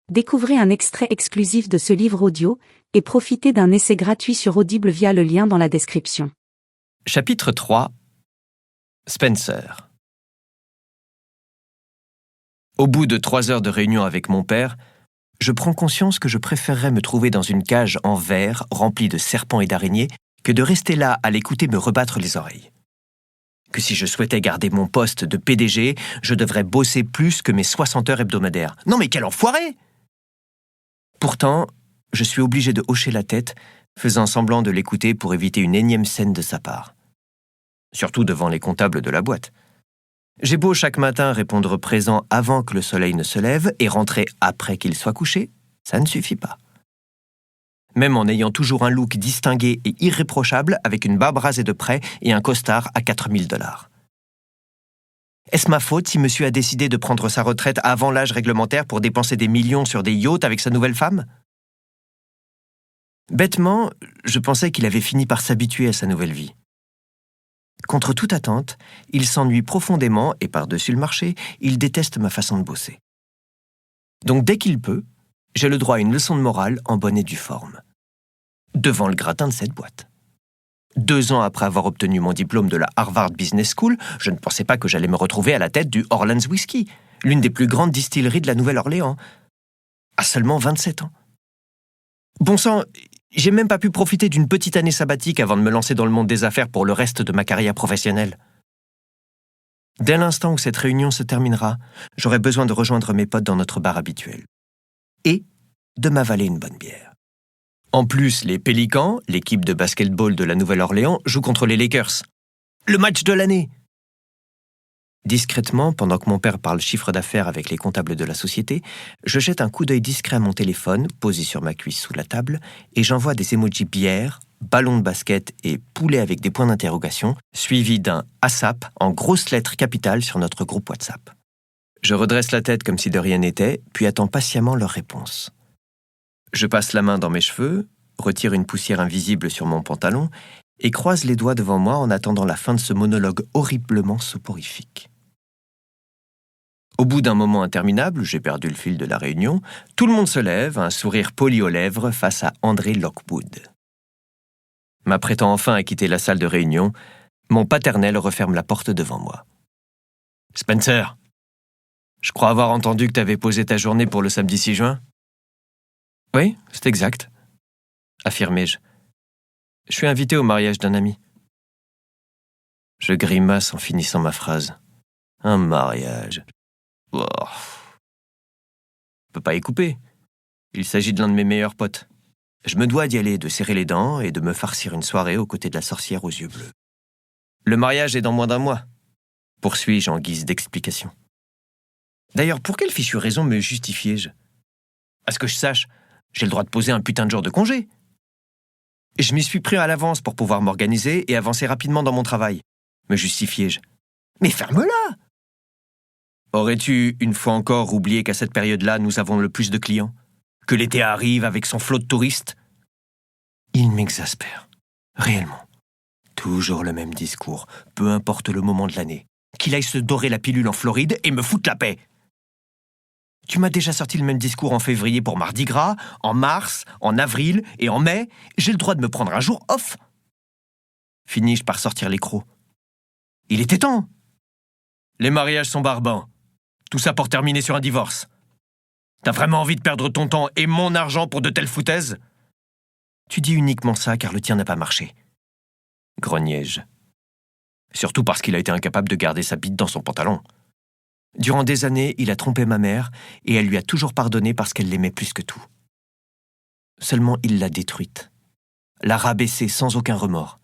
Découvrez un extrait exclusif de ce livre audio et profitez d'un essai gratuit sur Audible via le lien dans la description. Chapitre 3. Spencer. Au bout de 3 heures de réunion avec mon père, je prends conscience que je préférerais me trouver dans une cage en verre remplie de serpents et d'araignées que de rester là à l'écouter me rebattre les oreilles. Que si je souhaitais garder mon poste de PDG, je devrais bosser plus que mes 60 heures hebdomadaires. Non mais quel enfoiré! Pourtant, je suis obligé de hocher la tête, faisant semblant de l'écouter pour éviter une énième scène de sa part. Surtout devant les comptables de la boîte. J'ai beau chaque matin répondre présent avant que le soleil ne se lève et rentrer après qu'il soit couché, ça ne suffit pas. Même en ayant toujours un look distingué et irréprochable avec une barbe rasée de près et un costard à 4 000 $. Est-ce ma faute si monsieur a décidé de prendre sa retraite avant l'âge réglementaire pour dépenser des millions sur des yachts avec sa nouvelle femme? Bêtement, je pensais qu'il avait fini par s'habituer à sa nouvelle vie. Contre toute attente, il s'ennuie profondément et par-dessus le marché, il déteste ma façon de bosser. Donc dès qu'il peut, j'ai le droit à une leçon de morale en bonne et due forme. Devant le gratin de cette boîte. 2 ans après avoir obtenu mon diplôme de la Harvard Business School, je ne pensais pas que j'allais me retrouver à la tête du Orleans Whisky, l'une des plus grandes distilleries de la Nouvelle-Orléans, à seulement 27 ans. Bon sang, j'ai même pas pu profiter d'une petite année sabbatique avant de me lancer dans le monde des affaires pour le reste de ma carrière professionnelle. Dès l'instant où cette réunion se terminera, j'aurai besoin de rejoindre mes potes dans notre bar habituel. Et de m'avaler une bonne bière. En plus, les Pélicans, l'équipe de basketball de la Nouvelle-Orléans, jouent contre les Lakers. Le match de l'année! Discrètement, pendant que mon père parle chiffre d'affaires avec les comptables de la société, je jette un coup d'œil discret à mon téléphone, posé sur ma cuisse sous la table, et j'envoie des emojis bière, ballon de basket et poulet avec des points d'interrogation, suivis d'un ASAP en grosses lettres capitales sur notre groupe WhatsApp. Je redresse la tête comme si de rien n'était, puis attends patiemment leur réponse. Je passe la main dans mes cheveux, retire une poussière invisible sur mon pantalon et croise les doigts devant moi en attendant la fin de ce monologue horriblement soporifique. Au bout d'un moment interminable, j'ai perdu le fil de la réunion, tout le monde se lève, un sourire poli aux lèvres face à André Lockwood. M'apprêtant enfin à quitter la salle de réunion, mon paternel referme la porte devant moi. « Spencer, je crois avoir entendu que tu avais posé ta journée pour le samedi 6 juin ?» « Oui, c'est exact, » affirmai-je. « Je suis invité au mariage d'un ami. » Je grimace en finissant ma phrase. Un mariage. Oh. Je peux pas y couper. Il s'agit de l'un de mes meilleurs potes. Je me dois d'y aller, de serrer les dents et de me farcir une soirée aux côtés de la sorcière aux yeux bleus. Le mariage est dans moins d'1 mois, poursuis-je en guise d'explication. D'ailleurs, pour quelle fichue raison me justifiais-je? À ce que je sache, j'ai le droit de poser un putain de jour de congé. Et je m'y suis pris à l'avance pour pouvoir m'organiser et avancer rapidement dans mon travail, me justifiai-je. Mais ferme-la! Aurais-tu, une fois encore, oublié qu'à cette période-là, nous avons le plus de clients? Que l'été arrive avec son flot de touristes? Il m'exaspère. Réellement. Toujours le même discours, peu importe le moment de l'année. Qu'il aille se dorer la pilule en Floride et me foutre la paix. Tu m'as déjà sorti le même discours en février pour Mardi Gras, en mars, en avril et en mai. J'ai le droit de me prendre un jour off. Finis-je par sortir les crocs. Il était temps. Les mariages sont barbants. Tout ça pour terminer sur un divorce. T'as vraiment envie de perdre ton temps et mon argent pour de telles foutaises? Tu dis uniquement ça car le tien n'a pas marché. Grognai-je. Surtout parce qu'il a été incapable de garder sa bite dans son pantalon. Durant des années, il a trompé ma mère et elle lui a toujours pardonné parce qu'elle l'aimait plus que tout. Seulement, il l'a détruite. L'a rabaissée sans aucun remords.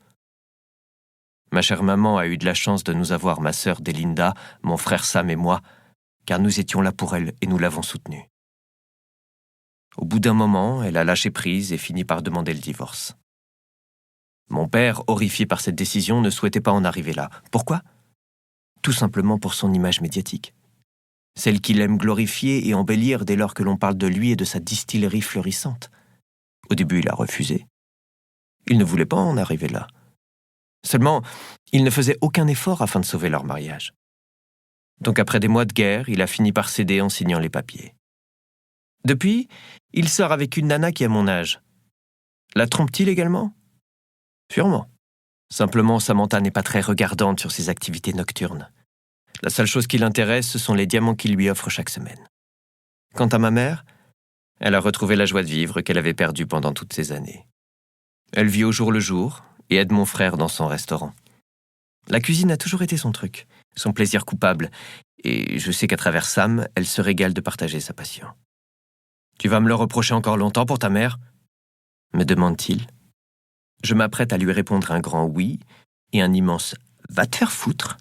Ma chère maman a eu de la chance de nous avoir, ma sœur Delinda, mon frère Sam et moi, car nous étions là pour elle et nous l'avons soutenue. Au bout d'un moment, elle a lâché prise et fini par demander le divorce. Mon père, horrifié par cette décision, ne souhaitait pas en arriver là. Pourquoi ? Tout simplement pour son image médiatique. Celle qu'il aime glorifier et embellir dès lors que l'on parle de lui et de sa distillerie florissante. Au début, il a refusé. Il ne voulait pas en arriver là. Seulement, il ne faisait aucun effort afin de sauver leur mariage. Donc après des mois de guerre, il a fini par céder en signant les papiers. Depuis, il sort avec une nana qui a mon âge. La trompe-t-il également ? Sûrement. Simplement, Samantha n'est pas très regardante sur ses activités nocturnes. La seule chose qui l'intéresse, ce sont les diamants qu'il lui offre chaque semaine. Quant à ma mère, elle a retrouvé la joie de vivre qu'elle avait perdue pendant toutes ces années. Elle vit au jour le jour et aide mon frère dans son restaurant. La cuisine a toujours été son truc, son plaisir coupable, et je sais qu'à travers Sam, elle se régale de partager sa passion. « Tu vas me le reprocher encore longtemps pour ta mère ?» me demande-t-il. Je m'apprête à lui répondre un grand oui et un immense « va te faire foutre !»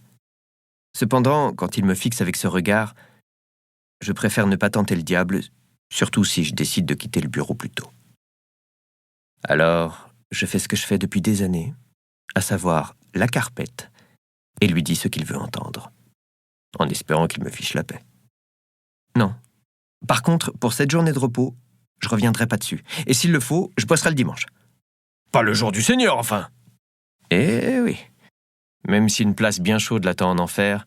Cependant, quand il me fixe avec ce regard, je préfère ne pas tenter le diable, surtout si je décide de quitter le bureau plus tôt. Alors, je fais ce que je fais depuis des années, à savoir la carpette, et lui dis ce qu'il veut entendre, en espérant qu'il me fiche la paix. Non. Par contre, pour cette journée de repos, je reviendrai pas dessus, et s'il le faut, je bosserai le dimanche. Pas le jour du Seigneur, enfin. Eh oui. Même si une place bien chaude l'attend en enfer,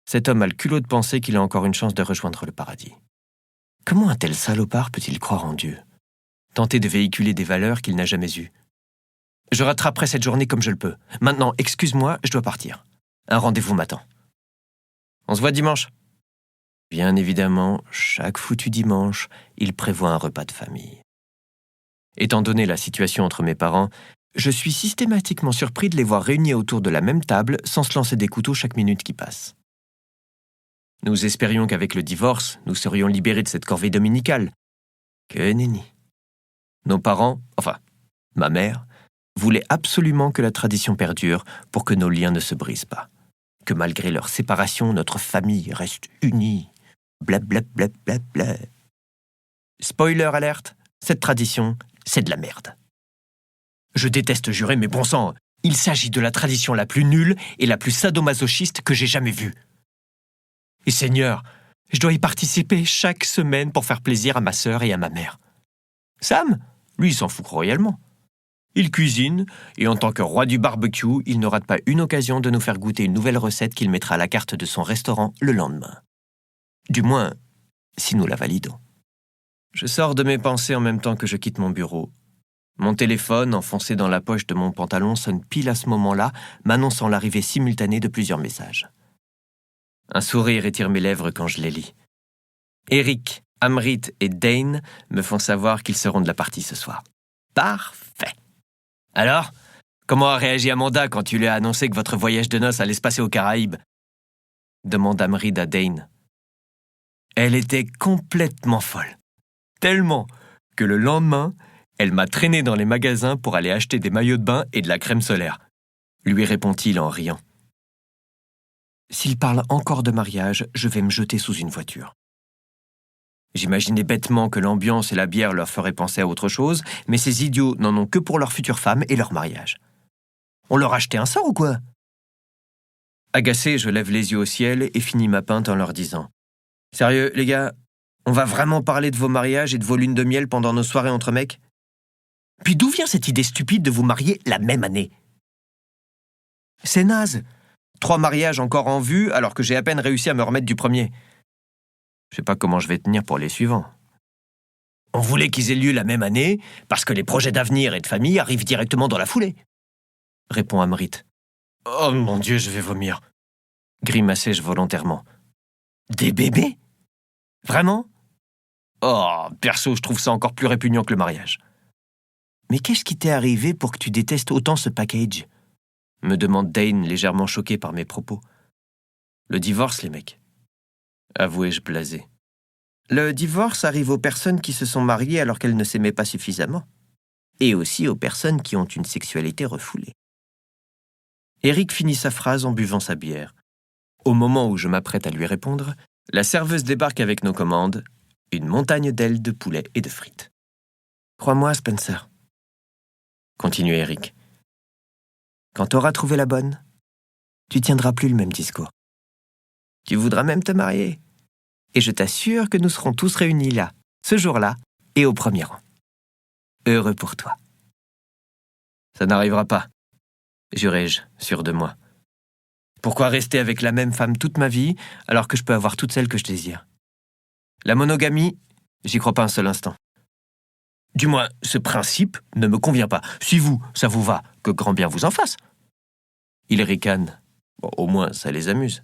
cet homme a le culot de penser qu'il a encore une chance de rejoindre le paradis. Comment un tel salopard peut-il croire en Dieu ? Tenter de véhiculer des valeurs qu'il n'a jamais eues. Je rattraperai cette journée comme je le peux. Maintenant, excuse-moi, je dois partir. Un rendez-vous m'attend. On se voit dimanche. Bien évidemment, chaque foutu dimanche, il prévoit un repas de famille. Étant donné la situation entre mes parents, je suis systématiquement surpris de les voir réunis autour de la même table sans se lancer des couteaux chaque minute qui passe. Nous espérions qu'avec le divorce, nous serions libérés de cette corvée dominicale. Que nenni. Nos parents, enfin, ma mère, voulaient absolument que la tradition perdure pour que nos liens ne se brisent pas. Que malgré leur séparation, notre famille reste unie. Blablabla. Spoiler alerte, cette tradition, c'est de la merde. Je déteste jurer, mais bon sang, il s'agit de la tradition la plus nulle et la plus sadomasochiste que j'ai jamais vue. Et Seigneur, je dois y participer chaque semaine pour faire plaisir à ma sœur et à ma mère. Sam, lui, il s'en fout royalement. Il cuisine, et en tant que roi du barbecue, il ne rate pas une occasion de nous faire goûter une nouvelle recette qu'il mettra à la carte de son restaurant le lendemain. Du moins, si nous la validons. Je sors de mes pensées en même temps que je quitte mon bureau. Mon téléphone, enfoncé dans la poche de mon pantalon, sonne pile à ce moment-là, m'annonçant l'arrivée simultanée de plusieurs messages. Un sourire étire mes lèvres quand je les lis. Eric, Amrit et Dane me font savoir qu'ils seront de la partie ce soir. Parfait. Alors, comment a réagi Amanda quand tu lui as annoncé que votre voyage de noces allait se passer aux Caraïbes ? Demande Amrit à Dane. Elle était complètement folle. Tellement que le lendemain, elle m'a traîné dans les magasins pour aller acheter des maillots de bain et de la crème solaire, lui répond-il en riant. S'il parle encore de mariage, je vais me jeter sous une voiture. J'imaginais bêtement que l'ambiance et la bière leur feraient penser à autre chose, mais ces idiots n'en ont que pour leur future femme et leur mariage. On leur a acheté un sort ou quoi ? Agacé, je lève les yeux au ciel et finis ma pinte en leur disant « Sérieux, les gars, on va vraiment parler de vos mariages et de vos lunes de miel pendant nos soirées entre mecs ? Puis d'où vient cette idée stupide de vous marier la même année ? C'est naze ! 3 mariages encore en vue alors que j'ai à peine réussi à me remettre du premier. Je sais pas comment je vais tenir pour les suivants. On voulait qu'ils aient lieu la même année parce que les projets d'avenir et de famille arrivent directement dans la foulée, répond Amrit. Oh mon Dieu, je vais vomir, grimaçai-je volontairement. Des bébés ? Vraiment ? Oh, perso, je trouve ça encore plus répugnant que le mariage. Mais qu'est-ce qui t'est arrivé pour que tu détestes autant ce package ? Me demande Dane, légèrement choqué par mes propos. Le divorce, les mecs. Avouai-je blasé. Le divorce arrive aux personnes qui se sont mariées alors qu'elles ne s'aimaient pas suffisamment. Et aussi aux personnes qui ont une sexualité refoulée. Eric finit sa phrase en buvant sa bière. Au moment où je m'apprête à lui répondre, la serveuse débarque avec nos commandes, une montagne d'ailes de poulet et de frites. Crois-moi, Spencer, continue Eric. Quand t'auras trouvé la bonne, tu tiendras plus le même discours. Tu voudras même te marier. Et je t'assure que nous serons tous réunis là, ce jour-là, et au premier rang. Heureux pour toi. Ça n'arrivera pas, jurai-je, sûr de moi. Pourquoi rester avec la même femme toute ma vie, alors que je peux avoir toutes celles que je désire ? La monogamie, J'y crois pas un seul instant. Du moins, ce principe ne me convient pas. Si vous, ça vous va, que grand bien vous en fasse. Ils ricanent. Bon, au moins, ça les amuse.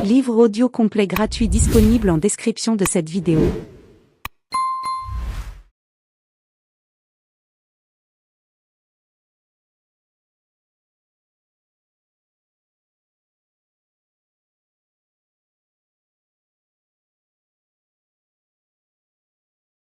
Livre audio complet gratuit disponible en description de cette vidéo.